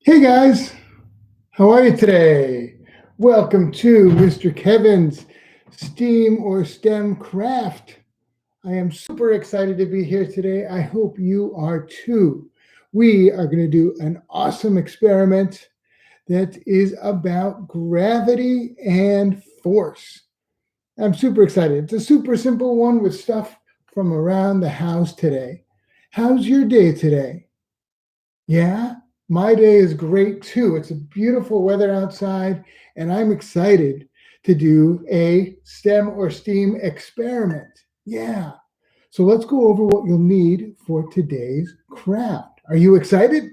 Hey guys, how are you today? Welcome to Mr. Kevin's STEAM or STEM Craft. I am super excited to be here today. I hope you are too. We are going to do an awesome experiment that is about gravity and force. I'm super excited. It's a super simple one with stuff from around the house today. How's your day today? Yeah, my day is great too. It's a beautiful weather outside, and I'm excited to do a STEM or STEAM experiment. Yeah. So let's go over what you'll need for today's craft. Are you excited?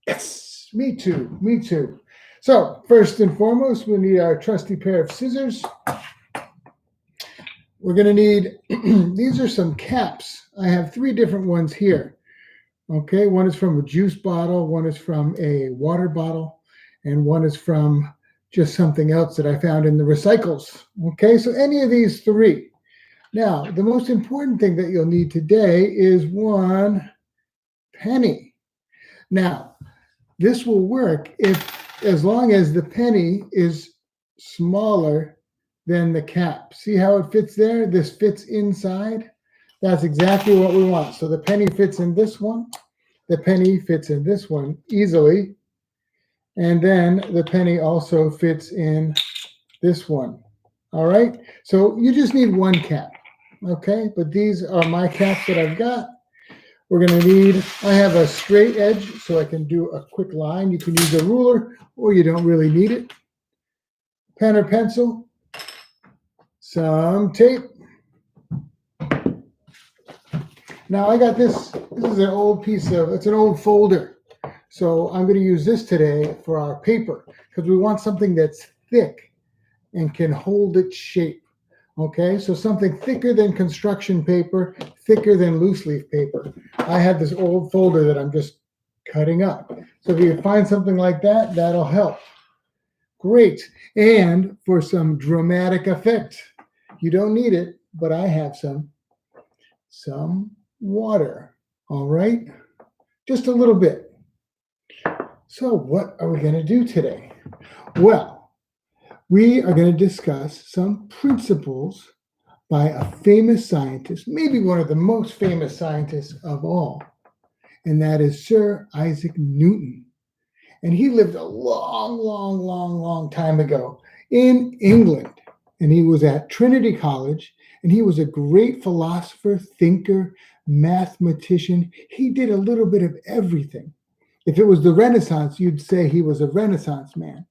Yes, me too. Me too. So, first and foremost, we'll need our trusty pair of scissors. We're going to need, these are some caps. I have three different ones here. Okay, one is from a juice bottle, one is from a water bottle, and one is from just something else that I found in the recycles. Okay, so any of these three. Now, the most important thing that you'll need today is one penny. Now, this will work as long as the penny is smaller than the cap. See how it fits there? This fits inside. That's exactly what we want. So the penny fits in this one. The penny fits in this one easily. And then the penny also fits in this one. All right. So you just need one cap. Okay. But these are my caps that I've got. We're going to need, I have a straight edge so I can do a quick line. You can use a ruler or you don't really need it. Pen or pencil, some tape. Now I got this is an old it's an old folder. So I'm going to use this today for our paper because we want something that's thick and can hold its shape. Okay, so something thicker than construction paper, thicker than loose leaf paper. I have this old folder that I'm just cutting up. So if you find something like that, that'll help. Great. And for some dramatic effect, you don't need it, but I have some water. All right, just a little bit. So what are we going to do today? Well, we are going to discuss some principles by a famous scientist, maybe one of the most famous scientists of all, and that is Sir Isaac Newton. And he lived a long time ago in England, and he was at Trinity College, and he was a great philosopher, thinker, mathematician. He did a little bit of everything. If it was the Renaissance, you'd say he was a Renaissance man,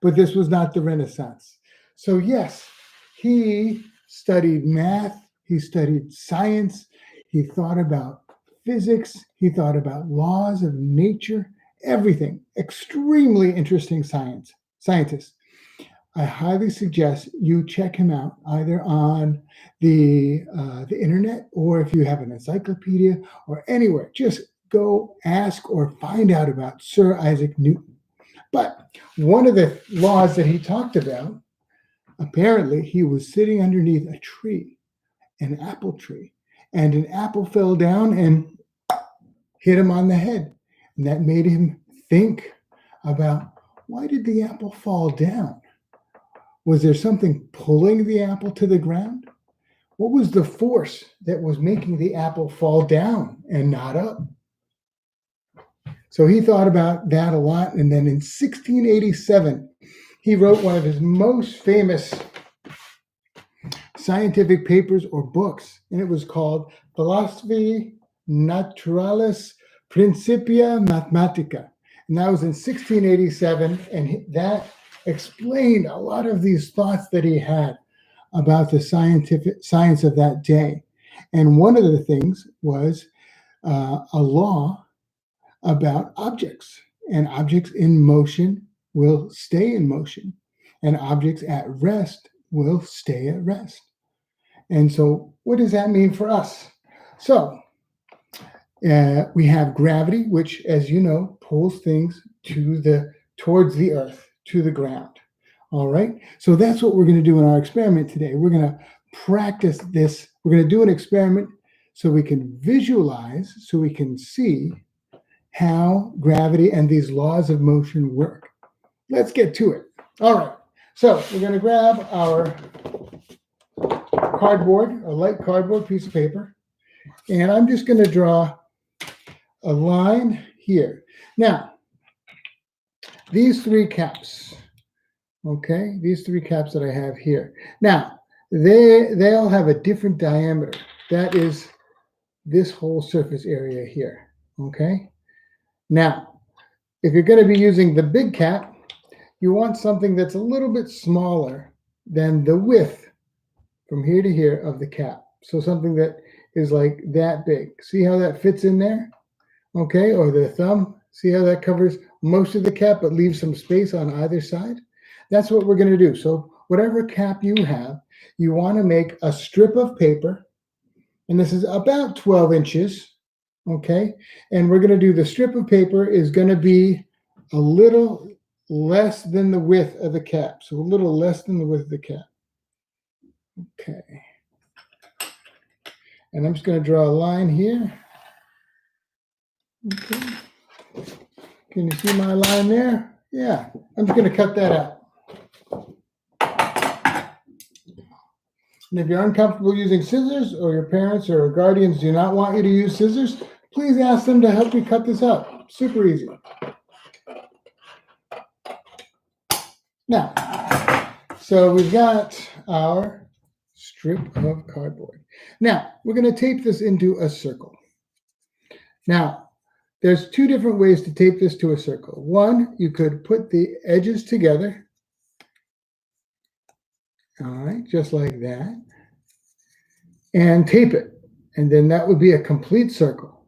but this was not the Renaissance. So yes, he studied math, he studied science, he thought about physics, he thought about laws of nature, everything. Extremely interesting scientist. I highly suggest you check him out either on the internet or if you have an encyclopedia or anywhere. Just go ask or find out about Sir Isaac Newton. But one of the laws that he talked about, apparently he was sitting underneath a tree, an apple tree, and an apple fell down and hit him on the head. And that made him think about, why did the apple fall down? Was there something pulling the apple to the ground? What was the force that was making the apple fall down and not up? So he thought about that a lot. And then in 1687, he wrote one of his most famous scientific papers or books, and it was called Philosophiae Naturalis Principia Mathematica. And that was in 1687, and that explained a lot of these thoughts that he had about the science of that day. And one of the things was a law about objects, and objects in motion will stay in motion, and objects at rest will stay at rest. And so, what does that mean for us? So, we have gravity, which, as you know, pulls things towards the earth, to the ground. All right. So that's what we're going to do in our experiment today. We're going to practice this. We're going to do an experiment so we can visualize, so we can see how gravity and these laws of motion work. Let's get to it. All right, so we're going to grab our cardboard, a light cardboard piece of paper, and I'm just going to draw a line here. Now, these three caps, okay, these three caps that I have here. Now, they all have a different diameter. That is this whole surface area here, okay? Now, if you're going to be using the big cap, you want something that's a little bit smaller than the width from here to here of the cap. So something that is like that big. See how that fits in there? Okay, or the thumb. See how that covers most of the cap but leaves some space on either side? That's what we're going to do. So whatever cap you have, you want to make a strip of paper, and this is about 12 inches, okay? And we're going to do the strip of paper is going to be a little less than the width of the cap. So a little less than the width of the cap. Okay. And I'm just going to draw a line here. Okay. Can you see my line there? Yeah. I'm just going to cut that out. And if you're uncomfortable using scissors, or your parents or guardians do not want you to use scissors, please ask them to help you cut this out. Super easy. Now, so we've got our strip of cardboard. Now, we're going to tape this into a circle. Now, there's two different ways to tape this to a circle. One, you could put the edges together. All right, just like that. And tape it. And then that would be a complete circle.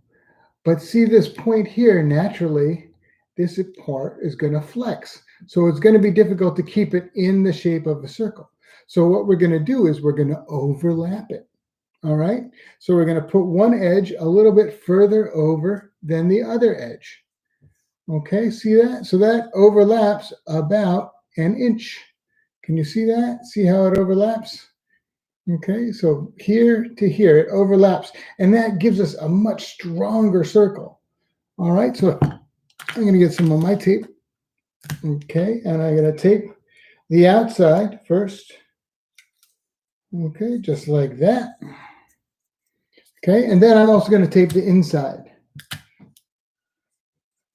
But see this point here, naturally, this part is going to flex. So it's going to be difficult to keep it in the shape of a circle. So what we're going to do is we're going to overlap it. All right. So we're going to put one edge a little bit further over than the other edge. Okay, see that? So that overlaps about an inch. Can you see that? See how it overlaps? Okay, so here to here, it overlaps. And that gives us a much stronger circle. All right, so I'm going to get some of my tape. Okay, and I'm going to tape the outside first. Okay, just like that. Okay, and then I'm also going to tape the inside.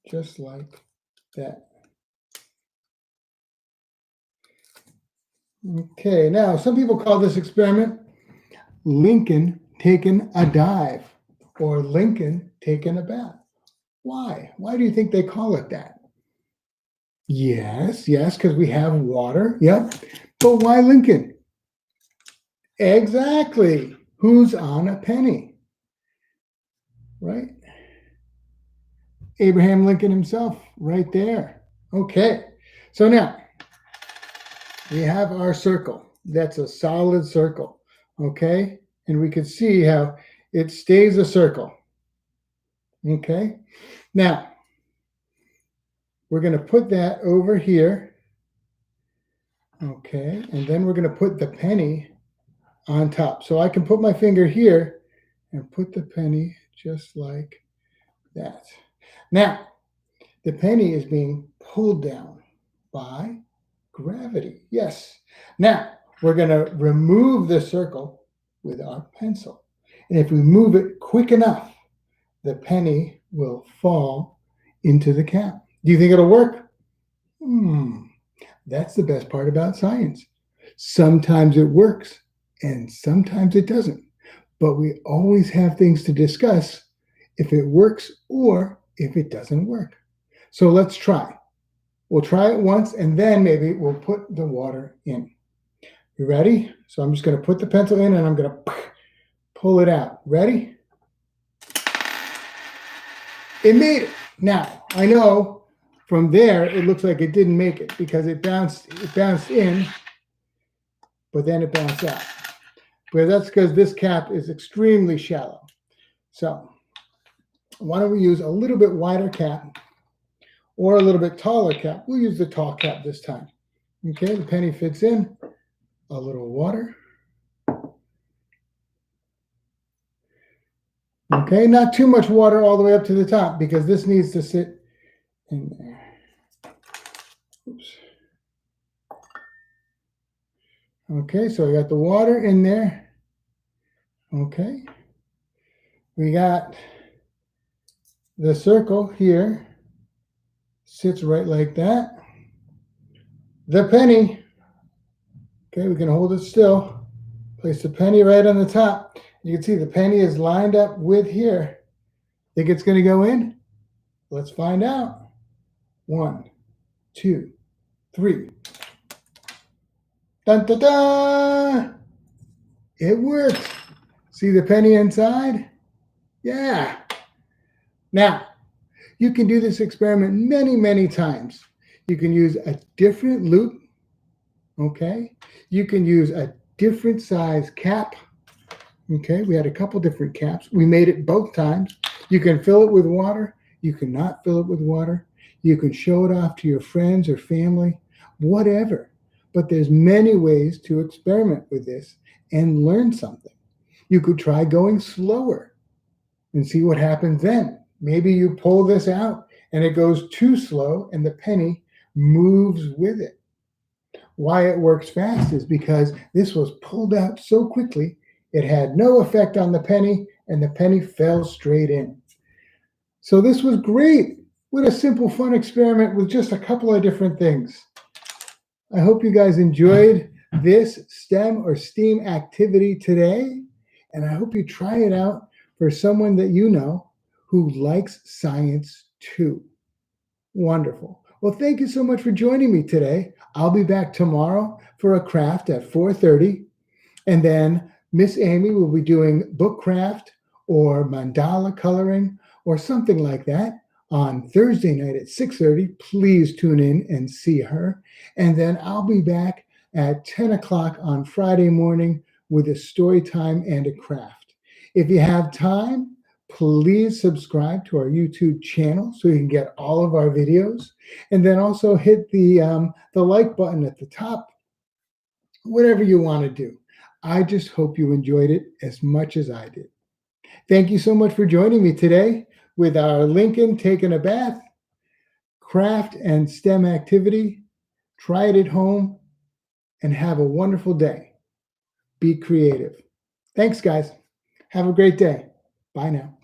Just like that. Okay, now some people call this experiment Lincoln taking a dive or Lincoln taking a bath. Why? Why do you think they call it that? Yes, because we have water. Yep. But why Lincoln? Exactly. Who's on a penny? Right? Abraham Lincoln himself, right there. Okay. So now we have our circle. That's a solid circle. Okay. And we can see how it stays a circle. Okay. Now, we're going to put that over here. Okay. And then we're going to put the penny on top. So I can put my finger here and put the penny just like that. Now, the penny is being pulled down by gravity. Yes. Now, we're going to remove the circle with our pencil. And if we move it quick enough, the penny will fall into the cap. Do you think it'll work? That's the best part about science. Sometimes it works and sometimes it doesn't. But we always have things to discuss if it works or if it doesn't work. So let's try. We'll try it once and then maybe we'll put the water in. You ready? So I'm just going to put the pencil in and I'm going to pull it out. Ready? It made it. Now, I know from there it looks like it didn't make it because it bounced in, but then it bounced out. But that's because this cap is extremely shallow. So why don't we use a little bit wider cap or a little bit taller cap? We'll use the tall cap this time. Okay, the penny fits in. A little water. Okay, not too much water all the way up to the top because this needs to sit in there. Oops. Okay, so we got the water in there. Okay. We got the circle here. Sits right like that. The penny. Okay, we can hold it still. Place the penny right on the top. You can see the penny is lined up with here. Think it's going to go in? Let's find out. 1, 2, 3. Dun, dun, dun! It worked. See the penny inside? Yeah. Now, you can do this experiment many, many times. You can use a different loop. Okay. You can use a different size cap. Okay. We had a couple different caps. We made it both times. You can fill it with water. You cannot fill it with water. You can show it off to your friends or family, whatever. But there's many ways to experiment with this and learn something. You could try going slower and see what happens then. Maybe you pull this out and it goes too slow and the penny moves with it. Why it works fast is because this was pulled out so quickly, it had no effect on the penny and the penny fell straight in. So this was great. What a simple, fun experiment with just a couple of different things. I hope you guys enjoyed this STEM or STEAM activity today, and I hope you try it out for someone that you know who likes science too. Wonderful. Well, thank you so much for joining me today. I'll be back tomorrow for a craft at 4:30, and then Miss Amy will be doing book craft or mandala coloring or something like that on Thursday night at 6:30. Please tune in and see her. And then I'll be back at 10 o'clock on Friday morning with a story time and a craft. If you have time, please subscribe to our YouTube channel so you can get all of our videos. And then also hit the like button at the top, whatever you want to do. I just hope you enjoyed it as much as I did. Thank you so much for joining me today with our Lincoln Taking a Bath craft and STEM activity. Try it at home and have a wonderful day. Be creative. Thanks, guys. Have a great day. Bye now.